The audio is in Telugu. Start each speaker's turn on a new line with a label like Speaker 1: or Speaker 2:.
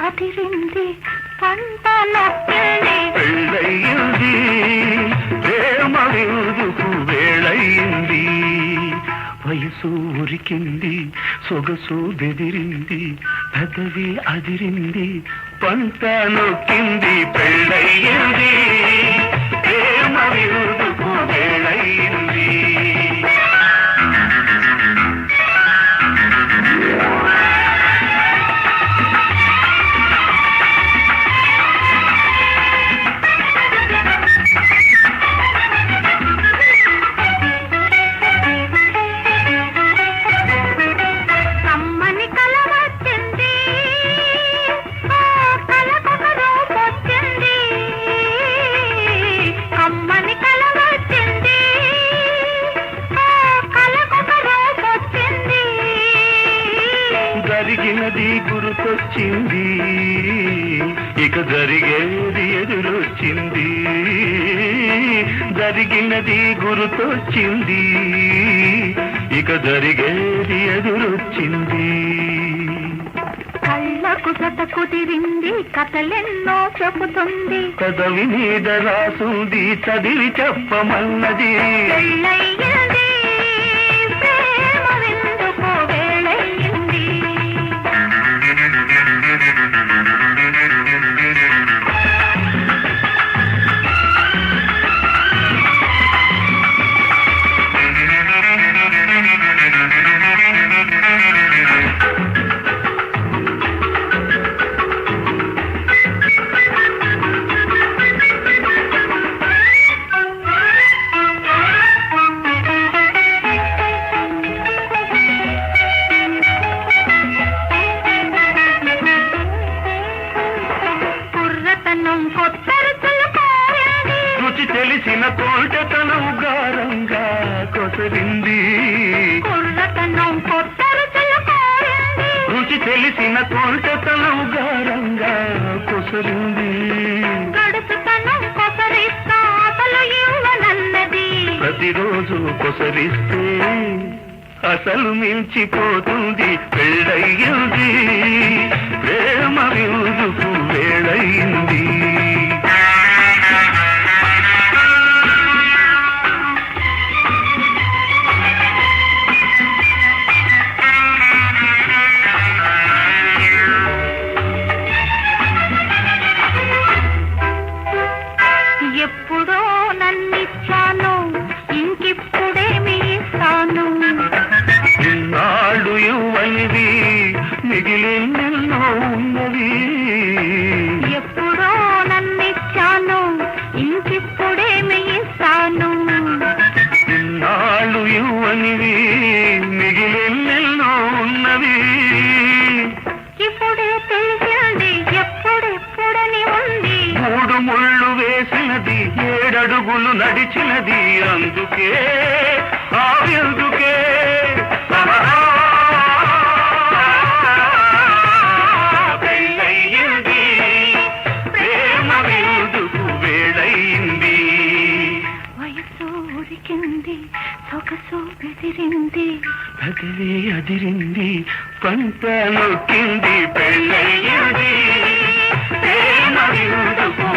Speaker 1: అదిరింది పంట నొక్కింది
Speaker 2: పెళ్ళయింది ప్రేమ విందుకు వేళయింది వయసు ఉరికింది సొగసు బెదిరింది పెదవి అదిరింది పంట నొక్కింది పెళ్ళయింది ప్రేమ విందుకు వేళయింది జరిగినది గుర్తొచ్చింది ఇక జరిగేది ఎదురొచ్చింది జరిగినది గుర్తొచ్చింది ఇక జరిగేది ఎదురొచ్చింది
Speaker 1: కళ్ళకు జత కుదిరింది కథలెన్నో చెబుతుంది
Speaker 2: కదవి మీద రాసుంది చదివి చెప్పమన్నది
Speaker 1: పెళ్ళయ్యింది ప్రేమ విందుకు వేళయింది
Speaker 2: రుచి తెలిసిన కోటతనం గారంగా కొసరింది రుచి తెలిసిన కోటతనం గారంగా కొసరింది ప్రతిరోజు కొసరిస్తే అసలు మించిపోతుంది పెళ్ళయ్యింది ప్రేమ విందుకు వేళయింది
Speaker 1: ఎప్పుడో నన్నిచ్చాను ఇంకిప్పుడేమి ఇస్తాను
Speaker 2: ఇన్నాళ్ళు ఇవ్వనివి మిగిలినెన్నో ఉన్నవి
Speaker 1: ఎప్పుడో నన్నిచ్చాను ఇంకిప్పుడేమి ఇస్తాను
Speaker 2: ఇన్నాళ్ళు ఇవ్వనివి మిగిలినెన్నో ఉన్నవి
Speaker 1: ఇప్పుడే తెలిసింది ఎప్పుడెప్పుడని ఉంది
Speaker 2: మూడు ముళ్ళు వేసినది ఏడడుగులు నడిచినది అందుకే ఎందుకే పెళ్ళయింది ప్రేమ విందుకు వేళయింది
Speaker 1: వయసు ఉరికింది సొగసు బెదిరింది
Speaker 2: పెదవి అదిరింది పంట నొక్కింది పెళ్ళయింది ప్రేమ విందుకు